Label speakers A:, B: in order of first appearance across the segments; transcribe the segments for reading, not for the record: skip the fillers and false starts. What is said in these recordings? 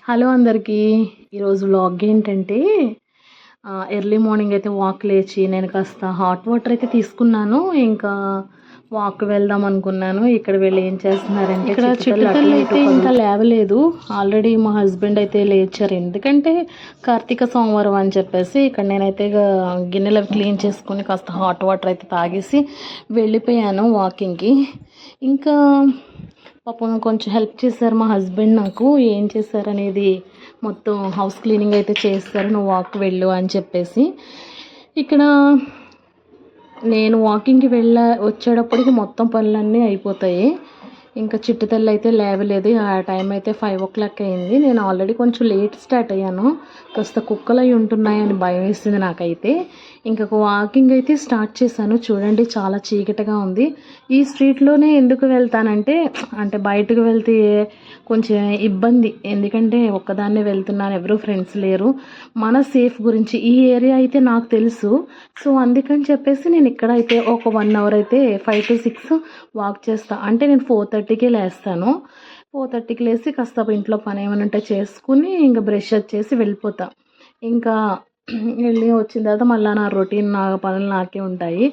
A: Hello అందరికీ. ఈరోజు vlog ఏంటంటే ఎర్లీ మార్నింగ్ అయితే వాక్ లేచి నేను కాస్త హాట్ వాటర్ అయితే తీసుకున్నాను. ఇంకా వాక్ వెళ్దాం అనుకున్నాను. ఇక్కడ వెళ్ళి ఏం చేస్తున్నారంటే ఇక్కడ చిట్టుతల్లి అయితే ఇంకా లేవలేదు. ఆల్రెడీ మా హస్బెండ్ అయితే లేచారు. ఎందుకంటే కార్తీక సోమవారం అని చెప్పేసి ఇక్కడ నేనైతే గిన్నెలు అవి క్లీన్ చేసుకుని కాస్త హాట్ వాటర్ అయితే తాగేసి వెళ్ళిపోయాను వాకింగ్కి. ఇంకా పాపం కొంచెం హెల్ప్ చేశారు మా హస్బెండ్ నాకు. ఏం చేశారు అనేది మొత్తం హౌస్ క్లీనింగ్ అయితే చేస్తారు, నువ్వు వాక్ వెళ్ళు అని చెప్పేసి. ఇక్కడ నేను వాకింగ్కి వచ్చేటప్పటికి మొత్తం పనులన్నీ అయిపోతాయి. ఇంకా చిట్టుతల్లి అయితే లేవలేదు. ఆ టైం అయితే 5 o'clock అయింది. నేను ఆల్రెడీ కొంచెం లేట్ స్టార్ట్ అయ్యాను. కాస్త కుక్కలు అవి ఉంటున్నాయని భయం వేసింది నాకైతే. ఇంకా వాకింగ్ అయితే స్టార్ట్ చేశాను. చూడండి చాలా చీకటిగా ఉంది. ఈ స్ట్రీట్లోనే ఎందుకు వెళ్తానంటే బయటకు వెళ్తే కొంచెం ఇబ్బంది. ఎందుకంటే ఒక్కదాన్నే వెళ్తున్నాను, ఎవరు ఫ్రెండ్స్ లేరు. మన సేఫ్ గురించి ఈ ఏరియా అయితే నాకు తెలుసు. సో అందుకని చెప్పేసి నేను ఇక్కడ అయితే ఒక 1 hour అయితే 5 to 6 వాక్ చేస్తాను. అంటే నేను 4:30కే లేస్తాను. 4:30కి లేచి కాస్త ఇంట్లో పని ఏమైనా ఉంటే చేసుకుని ఇంకా బ్రష్ చేసి వెళ్ళిపోతా. ఇంకా వెళ్ళి వచ్చిన తర్వాత మళ్ళీ నా రొటీన్ నా పనులు నాకే ఉంటాయి.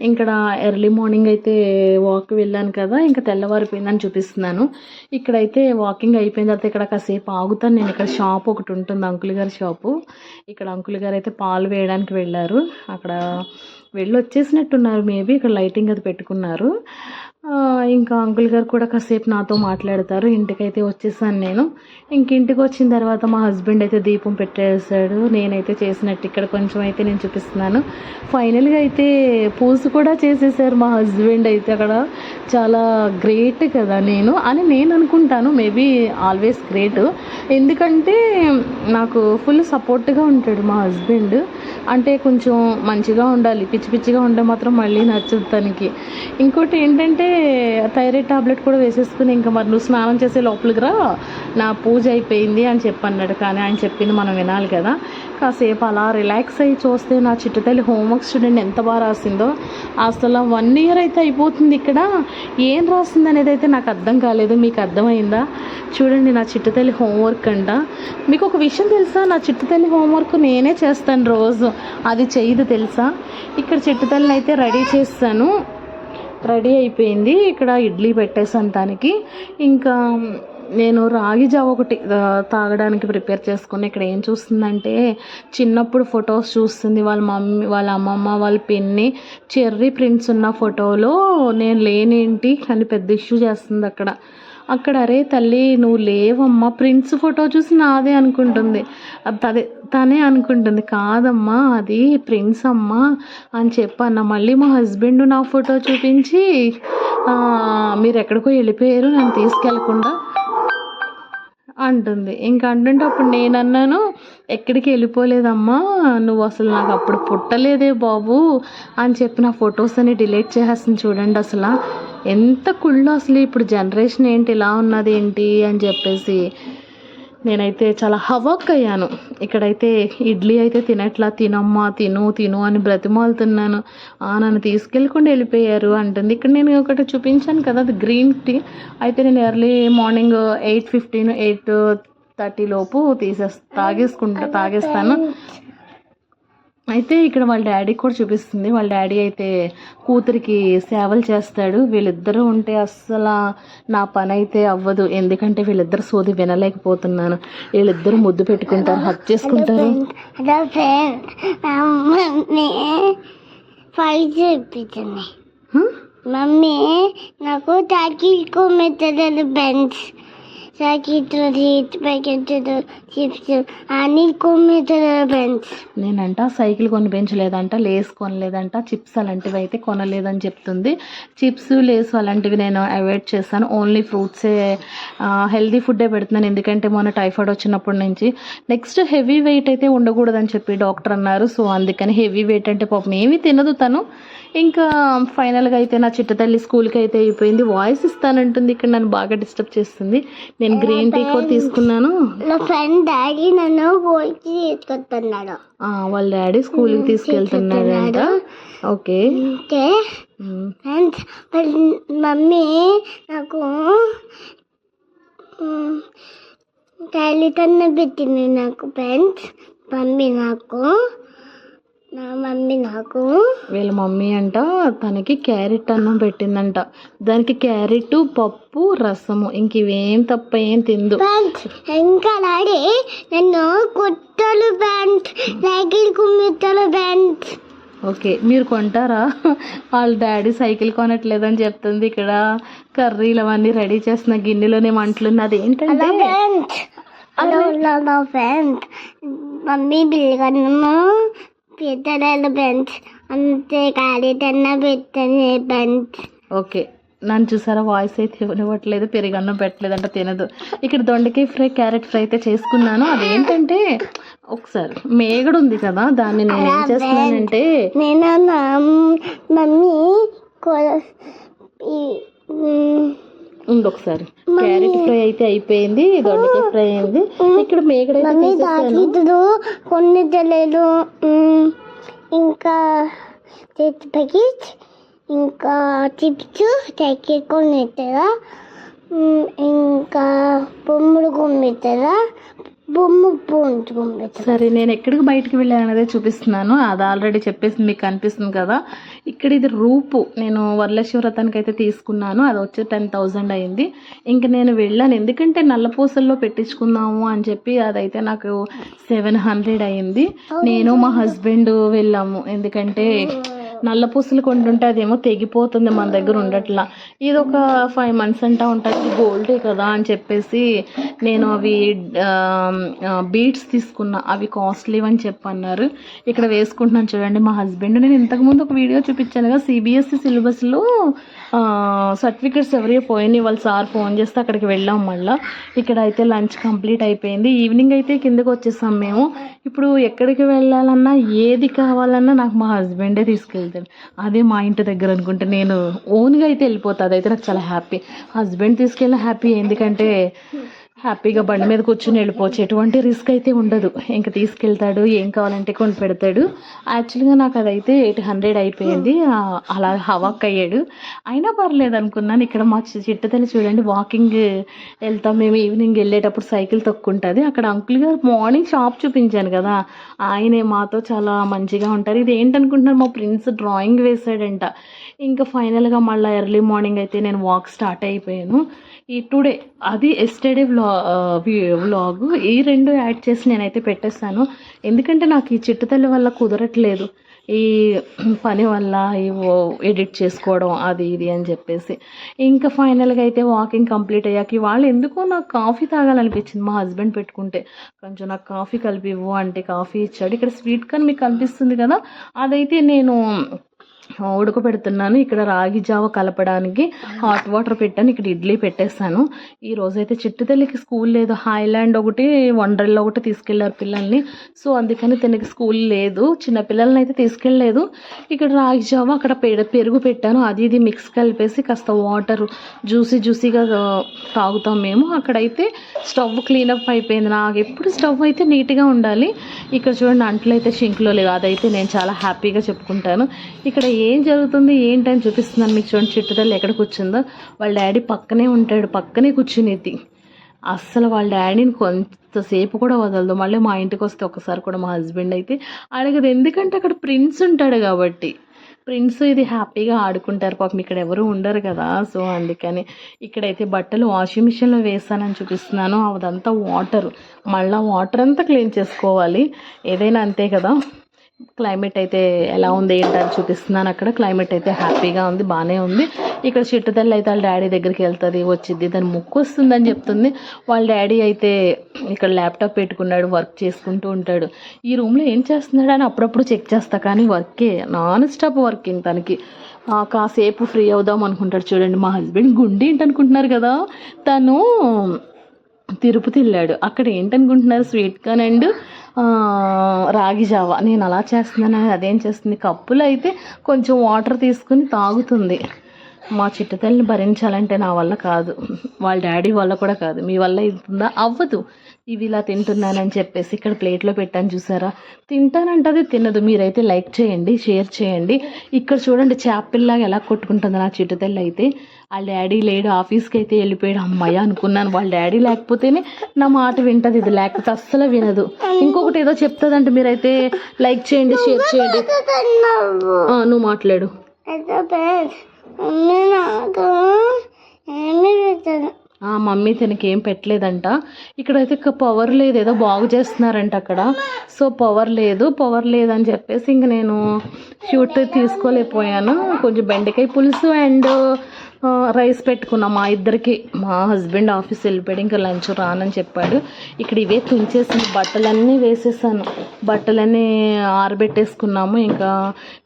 A: ఇక్కడ ఎర్లీ మార్నింగ్ అయితే వాక్ వెళ్ళాను కదా, ఇంకా తెల్లవారిపోయిందని చూపిస్తున్నాను. ఇక్కడైతే వాకింగ్ అయిపోయిన తర్వాత ఇక్కడ కాసేపు ఆగుతాను నేను. ఇక్కడ షాప్ ఒకటి ఉంటుంది, అంకుల్ గారి షాపు. ఇక్కడ అంకుల్ గారు అయితే పాలు వేయడానికి వెళ్ళారు. అక్కడ వెళ్ళి వచ్చేసినట్టున్నారు మేబీ. ఇక్కడ లైటింగ్ అది పెట్టుకున్నారు. ఇంకా అంకుల్ గారు కూడా కాసేపు నాతో మాట్లాడతారు. ఇంటికైతే వచ్చేసాను నేను. ఇంటికి వచ్చిన తర్వాత మా హస్బెండ్ అయితే దీపం పెట్టేశాడు. నేనైతే చేసినట్టు ఇక్కడ కొంచెం అయితే నేను చూపిస్తున్నాను. ఫైనల్గా అయితే పూజ కూడా చేసేసారు మా హస్బెండ్ అయితే. అక్కడ చాలా గ్రేట్ కదా నేను అనుకుంటాను. Maybe always great. ఎందుకంటే నాకు ఫుల్ సపోర్ట్గా ఉంటాడు మా హస్బెండ్. అంటే కొంచెం మంచిగా ఉండాలి, పిచ్చి పిచ్చిగా ఉంటే మాత్రం మళ్ళీ నచ్చదు తనకి. ఇంకోటి ఏంటంటే థైరాయిడ్ టాబ్లెట్ కూడా వేసేసుకుని ఇంకా మరి నువ్వు స్నానం చేసే లోపలికి రా, నా పూజ అయిపోయింది అని చెప్పన్నాడు. కానీ ఆయన చెప్పింది మనం వినాలి కదా. కాసేపు అలా రిలాక్స్ అయ్యి చూస్తే నా చిట్టుతల్లి హోంవర్క్ స్టూడెంట్ ఎంత బాగా రాసిందో. అసలు 1 year అయితే అయిపోతుంది. ఇక్కడ ఏం రాసింది అనేది అయితే నాకు అర్థం కాలేదు. మీకు అర్థమైందా? చూడండి నా చిట్టుతల్లి హోంవర్క్ అంట. మీకు ఒక విషయం తెలుసా? నా చిట్టుతల్లి హోంవర్క్ నేనే చేస్తాను రోజు, అది చేయదు తెలుసా. ఇక్కడ చిట్టుతల్లిని అయితే రెడీ చేస్తాను. రెడీ అయిపోయింది. ఇక్కడ ఇడ్లీ పెట్టేసాను తనకి. ఇంకా నేను రాగి జావ ఒకటి తాగడానికి ప్రిపేర్ చేసుకుని ఇక్కడ ఏం చూస్తుందంటే చిన్నప్పుడు ఫొటోస్ చూస్తుంది. వాళ్ళ మమ్మీ, వాళ్ళ అమ్మమ్మ, వాళ్ళ పిన్ని చెర్రీ ప్రింట్స్ ఉన్న ఫోటోలో నేను లేనేంటి అని పెద్ద ఇష్యూ చేస్తుంది అక్కడ. అరే తల్లి నువ్వు లేవమ్మా, ప్రిన్స్ ఫోటో చూసి నాదే అనుకుంటుంది. తనే అనుకుంటుంది కాదమ్మా అది ప్రిన్స్ అమ్మా అని చెప్పన్న. మళ్ళీ మా హస్బెండ్ నా ఫోటో చూపించి మీరు ఎక్కడికో వెళ్ళిపోయారు నన్ను తీసుకెళ్లకుండా అంటుంది. ఇంకా అంటుంటే అప్పుడు నేను అన్నాను, ఎక్కడికి వెళ్ళిపోలేదమ్మా, నువ్వు అసలు నాకు అప్పుడు పుట్టలేదే బాబు అని చెప్పి నా ఫొటోస్ అని డిలీట్ చేసేస్తుంది. చూడండి అసలు ఎంత కుళ్ళు. అసలు ఇప్పుడు జనరేషన్ ఏంటి ఇలా ఉన్నది ఏంటి అని చెప్పేసి నేనైతే చాలా హవాక్ అయ్యాను. ఇక్కడైతే ఇడ్లీ అయితే తినట్లా, తినమ్మా తిను అని బ్రతిమాలుతున్నాను. నన్ను తీసుకెళ్ళకుండా వెళ్ళిపోయారు అంటుంది. ఇక్కడ నేను ఒకటి చూపించాను కదా, అది గ్రీన్ టీ. అయితే నేను ఎర్లీ మార్నింగ్ 8:15, 8:30 లోపు తాగేస్తాను. అయితే ఇక్కడ వాళ్ళ డాడీ కూడా చూపిస్తుంది. వాళ్ళ డాడీ అయితే కూతురికి సేవలు చేస్తాడు. వీళ్ళిద్దరూ ఉంటే అస్సలు నా పని అయితే అవ్వదు. ఎందుకంటే వీళ్ళిద్దరు సోది వినలేకపోతున్నాను. వీళ్ళిద్దరూ ముద్దు పెట్టుకుంటారు, హక్ చేసుకుంటారు.
B: మమ్మీ నాకు బెంచ్
A: నేనంట సైకిల్ కొని పెంచలేదంట, లేస్ కొనలేదంట, చిప్స్ అలాంటివి అయితే కొనలేదని చెప్తుంది. చిప్స్, లేస్ అలాంటివి నేను అవాయిడ్ చేస్తాను. ఓన్లీ ఫ్రూట్సే, హెల్దీ ఫుడ్డే పెడుతున్నాను. ఎందుకంటే మొన్న టైఫాయిడ్ వచ్చినప్పటి నుంచి. నెక్స్ట్ హెవీ వెయిట్ అయితే ఉండకూడదని చెప్పి డాక్టర్ అన్నారు. సో అందుకని హెవీ వెయిట్ అంటే పాపం ఏమీ తినదు తను. ఇంకా ఫైనల్గా అయితే నా చిట్టతల్లి స్కూల్కి అయితే అయిపోయింది. వాయిస్ ఇస్తానంటుంది. ఇక్కడ నన్ను బాగా డిస్టర్బ్ చేస్తుంది. నేను గ్రీన్ టీ కూడా తీసుకున్నాను.
B: నా ఫ్రెండ్ డాడీ నన్ను తీసుకెళ్తున్నాడు.
A: వాళ్ళ డాడీ స్కూల్కి తీసుకెళ్తున్నాడంట. ఓకే.
B: మమ్మీ నాకు తల్లిదండ్రులు పెట్టింది నాకు ఫ్రెండ్స్. మమ్మీ నాకు నా మమ్మీ నాకు
A: వీళ్ళ మమ్మీ అంట తనకి క్యారెట్ అన్నం పెట్టిందంట. దానికి క్యారెట్, పప్పు, రసము, ఇంక ఇవేం తప్ప ఏం తిందు.
B: ఫ్రెండ్స్ ఇంకా డాడీ నన్ను కుట్టలు ఫ్రెండ్స్, సైకిల్ కుమ్మిట్టలు ఫ్రెండ్స్.
A: ఓకే, మీరు కొంటారా? వాళ్ళ డాడీ సైకిల్ కొనట్లేదని చెప్తుంది. ఇక్కడ కర్రీలు అవన్నీ రెడీ చేస్తున్న గిన్నెలోనే మంటలున్న అదేంటంటే
B: హలో ఫ్రెండ్స్, మమ్మీ బిల్లుగన్ను పెట్టలేదు ఫ్రెండ్స్, అంతే కాలేదన్నా పెట్టని ఫ్రెండ్స్.
A: ఓకే, నన్ను చూసారా వాయిస్ అయితే ఇవ్వట్లేదు, పెరుగన్నం పెట్టలేదంట, తినదు. ఇక్కడ దొండకాయ ఫ్రై, క్యారెట్ ఫ్రై అయితే చేసుకున్నాను. అదేంటంటే ఒకసారి మేగడు ఉంది కదా, దాన్ని నేను ఏం చేస్తున్నానంటే
B: నేను మమ్మీ
A: ఉంది ఒకసారి క్యారెట్ ఫ్రై అయితే అయిపోయింది, దొండకాయ ఫ్రై అయింది. ఇక్కడ మేగడైతే
B: దాకితుడు కొన్ని తెలియదు, ఇంకా చేతి ప్యాకెట్, ఇంకా చిప్స్ సైకిల్ కొన్ని ఇస్తారా, ఇంకా బొమ్మలు కొమ్మిస్తారా, బొమ్మ పూంచి కొమ్మిస్తారా.
A: సరే, నేను ఎక్కడికి బయటకు వెళ్ళాను అనేది చూపిస్తున్నాను. అది ఆల్రెడీ చెప్పేసి మీకు కనిపిస్తుంది కదా. ఇక్కడ ఇది రూపు, నేను వరలక్ష్మి వ్రతానికి అయితే తీసుకున్నాను. అది వచ్చి 10,000 అయింది. ఇంక నేను వెళ్ళాను, ఎందుకంటే నల్లపూసల్లో పెట్టించుకుందాము అని చెప్పి అదైతే నాకు 700 అయింది. నేను మా హస్బెండ్ వెళ్ళాము, ఎందుకంటే నల్ల పూసలు కొంటుంటే అదేమో తెగిపోతుంది, మన దగ్గర ఉండట్లా. ఇది ఒక 5 months అంటా ఉంటుంది, గోల్డే కదా అని చెప్పేసి నేను అవి బీడ్స్ తీసుకున్నా. అవి కాస్ట్లీ అని చెప్పన్నారు. ఇక్కడ వేసుకుంటున్నాను చూడండి మా హస్బెండ్. నేను ఇంతకుముందు ఒక వీడియో చూపించాను కదా, CBSE సిలబస్లో సర్టిఫికెట్స్ ఎవరియో పోయినాయి. వాళ్ళ సార్ ఫోన్ చేస్తే అక్కడికి వెళ్ళాం. మళ్ళీ ఇక్కడ అయితే లంచ్ కంప్లీట్ అయిపోయింది. ఈవినింగ్ అయితే కిందకి వచ్చేసాం మేము. ఇప్పుడు ఎక్కడికి వెళ్ళాలన్నా ఏది కావాలన్నా నాకు మా హస్బెండే తీసుకెళ్తాడు. అదే మా ఇంటి దగ్గర అనుకుంటే నేను ఓన్గా అయితే వెళ్ళిపోతాను. అదైతే నాకు చాలా హ్యాపీ. హస్బెండ్ తీసుకెళ్ళిన హ్యాపీ, ఎందుకంటే హ్యాపీగా బండి మీద కూర్చొని వెళ్ళిపోవచ్చు, ఎటువంటి రిస్క్ అయితే ఉండదు. ఇంకా తీసుకెళ్తాడు, ఏం కావాలంటే కొని పెడతాడు. యాక్చువల్గా నాకు అదైతే 800 అయిపోయింది. అలా హవాక్ అయ్యాడు, అయినా పర్లేదు అనుకున్నాను. ఇక్కడ మా చిట్టతల్లి చూడండి, వాకింగ్ వెళ్తాం మేము. ఈవినింగ్ వెళ్ళేటప్పుడు సైకిల్ తొక్కుంటుంది. అక్కడ అంకుల్ గారు మార్నింగ్ షాప్ చూపించాను కదా, ఆయనే మాతో చాలా మంచిగా ఉంటారు. ఇది ఏంటనుకుంటున్నారు, మా ప్రిన్స్ డ్రాయింగ్ వేసాడంట. ఇంకా ఫైనల్గా మళ్ళీ ఎర్లీ మార్నింగ్ అయితే నేను వాక్ స్టార్ట్ అయిపోయాను. ఈ టుడే అది ఎస్టర్డే వ్లాగ్, ఈ 2 యాడ్ చేసి నేనైతే పెట్టేస్తాను. ఎందుకంటే నాకు ఈ చిట్టుతల్లి వల్ల కుదరట్లేదు, ఈ పని వల్ల ఈ ఎడిట్ చేసుకోవడం అది ఇది అని చెప్పేసి. ఇంకా ఫైనల్గా అయితే వాకింగ్ కంప్లీట్ అయ్యాక వాళ్ళు ఎందుకో నాకు కాఫీ తాగాలనిపించింది. మా హస్బెండ్ పెట్టుకుంటే కొంచెం నాకు కాఫీ కలిపి ఇవ్వు అంటే కాఫీ ఇచ్చాడు. ఇక్కడ స్వీట్ కార్న్ మీకు కనిపిస్తుంది కదా, అదైతే నేను ఉడకబెడుతున్నాను. ఇక్కడ రాగి జావ కలపడానికి హాట్ వాటర్ పెట్టాను. ఇక్కడ ఇడ్లీ పెట్టేస్తాను. ఈ రోజైతే చిట్టుతల్లికి స్కూల్ లేదు. హాయ్లాండ్ ఒకటి, వండర్లా ఒకటి తీసుకెళ్లారు పిల్లల్ని. సో అందుకని తనకి స్కూల్ లేదు. చిన్న పిల్లల్ని అయితే తీసుకెళ్ళలేదు. ఇక్కడ రాగి జావ, అక్కడ పెరుగు పెట్టాను. అది ఇది మిక్స్ కలిపేసి కాస్త వాటర్ జ్యూసీగా తాగుతాం మేము. అక్కడైతే స్టవ్ క్లీనప్ అయిపోయింది. నాకు ఎప్పుడు స్టవ్ అయితే నీట్గా ఉండాలి. ఇక్కడ చూడండి, అంట్లు అయితే షింక్లో లేదు. అదైతే నేను చాలా హ్యాపీగా చెప్పుకుంటాను. ఇక్కడ ఏం జరుగుతుంది ఏంటని చూపిస్తున్నాను మీకు. చూడండి, చిట్టుతల్లి ఎక్కడ కూర్చుందో, వాళ్ళ డాడీ పక్కనే ఉంటాడు, పక్కనే కూర్చునేది. అస్సలు వాళ్ళ డాడీని కొంతసేపు కూడా వదలదు. మళ్ళీ మా ఇంటికి వస్తే ఒకసారి కూడా మా హస్బెండ్ అయితే అడగదు, ఎందుకంటే అక్కడ ప్రిన్స్ ఉంటాడు కాబట్టి. ప్రిన్స్ ఇది హ్యాపీగా ఆడుకుంటారు పాపం, ఇక్కడ ఎవరు ఉండరు కదా. సో అందుకని ఇక్కడైతే బట్టలు వాషింగ్ మిషన్లో వేస్తానని చూపిస్తున్నాను. అదంతా వాటర్, మళ్ళీ వాటర్ అంతా క్లీన్ చేసుకోవాలి. ఏదైనా అంతే కదా. క్లైమేట్ అయితే ఎలా ఉంది ఏంటని చూపిస్తున్నాను. అక్కడ క్లైమేట్ అయితే హ్యాపీగా ఉంది, బాగానే ఉంది. ఇక్కడ చిట్టుతల్లి అయితే వాళ్ళ డాడీ దగ్గరికి వెళ్తుంది, వచ్చింది, దాని ముక్కు వస్తుందని చెప్తుంది. వాళ్ళ డాడీ అయితే ఇక్కడ ల్యాప్టాప్ పెట్టుకున్నాడు, వర్క్ చేసుకుంటూ ఉంటాడు. ఈ రూమ్లో ఏం చేస్తున్నాడు అని అప్పుడప్పుడు చెక్ చేస్తా, కానీ వర్కే, నాన్ స్టాప్ వర్కింగ్ తనకి. కాసేపు ఫ్రీ అవుదాం అనుకుంటాడు. చూడండి, మా హస్బెండ్ గుండి ఏంటనుకుంటున్నారు కదా, తను తిరుపతి వెళ్ళాడు. అక్కడ ఏంటనుకుంటున్నారు, స్వీట్ కార్న్ అండ్ రాగి జావ. నేను అలా చేస్తున్నాను, అదేం చేస్తుంది, కప్పులో అయితే కొంచెం వాటర్ తీసుకుని తాగుతుంది. మా చిట్టుతల్లిని భరించాలంటే నా వల్ల కాదు, వాళ్ళ డాడీ వల్ల కూడా కాదు. మీ వల్ల అవుతుందా? అవ్వదు. ఇవి ఇలా తింటున్నానని చెప్పేసి ఇక్కడ ప్లేట్లో పెట్టాను చూసారా, తింటానంటది, తినదు. మీరైతే లైక్ చేయండి, షేర్ చేయండి. ఇక్కడ చూడండి చేపల్లాగా ఎలా కొట్టుకుంటుంది నా చిట్టుతల్లి అయితే. వాళ్ళ డాడీ లేడు, ఆఫీస్కి అయితే వెళ్ళిపోయాడు. అమ్మాయి అనుకున్నాను, వాళ్ళ డాడీ లేకపోతేనే నా మాట వింటది, ఇది లేకపోతే అస్సలు వినదు. ఇంకొకటి ఏదో చెప్తుందంటే మీరైతే లైక్ చేయండి, షేర్ చేయండి. నువ్వు మాట్లాడు. మమ్మీ తనకి ఏం పెట్టలేదంట. ఇక్కడైతే పవర్ లేదు, ఏదో బాగు చేస్తున్నారంట అక్కడ. సో పవర్ లేదని చెప్పేసి ఇంక నేను షూట్ తీసుకోలేకపోయాను. కొంచెం బెండకాయ పులుసు అండ్ రైస్ పెట్టుకున్నాం మా ఇద్దరికి. మా హస్బెండ్ ఆఫీస్ వెళ్ళిపోయాడు, ఇంకా లంచ్ రానని చెప్పాడు. ఇక్కడ ఇవే తుంచేసిన బట్టలన్నీ వేసేసాను, బట్టలన్నీ ఆరబెట్టేసుకున్నాము. ఇంకా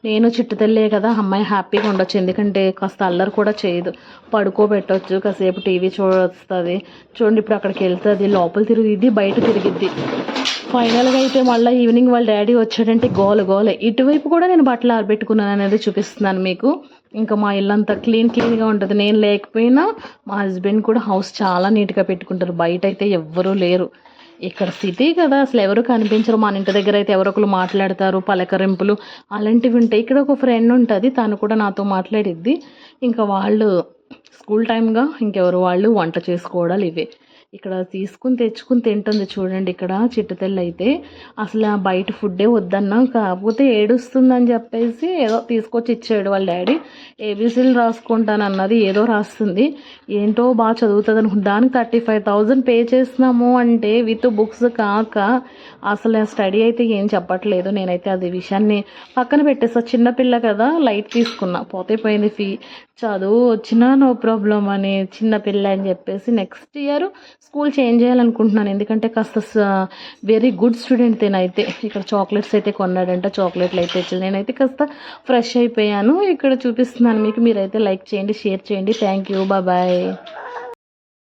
A: నేను చిట్టుతల్లే కదా, అమ్మాయి హ్యాపీగా ఉండొచ్చు, ఎందుకంటే కాస్త అల్లరి కూడా చేయదు, పడుకోబెట్టవచ్చు, కాసేపు టీవీ చూడొస్తుంది. చూడండి ఇప్పుడు అక్కడికి వెళ్తుంది, లోపల తిరిగిద్ది, బయట తిరిగిద్ది. ఫైనల్గా అయితే మళ్ళీ ఈవినింగ్ వాళ్ళ డాడీ వచ్చాడంటే గోలే. ఇటువైపు కూడా నేను బట్టలు ఆరబెట్టుకున్నాను అనేది చూపిస్తున్నాను మీకు. ఇంకా మా ఇల్లంతా క్లీన్గా ఉంటుంది. నేను లేకపోయినా మా హస్బెండ్ కూడా హౌస్ చాలా నీట్గా పెట్టుకుంటారు. బయట అయితే ఎవ్వరూ లేరు. ఇక్కడ సిటీ కదా, అసలు ఎవరు కనిపించరు. మన ఇంటి దగ్గర అయితే ఎవరొకరు మాట్లాడతారు, పలకరింపులు అలాంటివి ఉంటాయి. ఇక్కడ ఒక ఫ్రెండ్ ఉంటుంది, తను కూడా నాతో మాట్లాడిద్ది. ఇంకా వాళ్ళు స్కూల్ టైమ్గా ఇంకెవరు వాళ్ళు వంట చేసుకోవడాలు ఇవే. ఇక్కడ తెచ్చుకుని తింటుంది చూడండి. ఇక్కడ చిట్టుతల్లి అయితే అసలు బయట ఫుడ్డే వద్దన్నాం, కాకపోతే ఏడుస్తుందని చెప్పేసి ఏదో తీసుకొచ్చి ఇచ్చాడు వాళ్ళ డాడీ. ఏబీసీలు రాసుకుంటానన్నది, ఏదో రాస్తుంది, ఏంటో బాగా చదువుతుంది అనుకుంటా. దానికి 35,000 పే చేస్తున్నాము అంటే విత్ బుక్స్ కాక అసలు స్టడీ అయితే ఏం చెప్పట్లేదు. నేనైతే అది విషయాన్ని పక్కన పెట్టేసా, చిన్నపిల్ల కదా లైట్ తీసుకున్నా, పోయింది ఫీ, చదువు వచ్చినా నో ప్రాబ్లం అని, చిన్నపిల్ల అని చెప్పేసి నెక్స్ట్ ఇయర్ స్కూల్ చేంజ్ చేయాలనుకుంటున్నాను. ఎందుకంటే కాస్త వెరీ గుడ్ స్టూడెంట్ తేనైతే. ఇక్కడ చాక్లెట్స్ అయితే కొన్నాడంట, చాక్లెట్లు అయితే ఇచ్చింది. నేనైతే కాస్త ఫ్రెష్ అయిపోయాను. ఇక్కడ చూపిస్తున్నాను మీకు. మీరైతే లైక్ చేయండి, షేర్ చేయండి. Thank you, bye.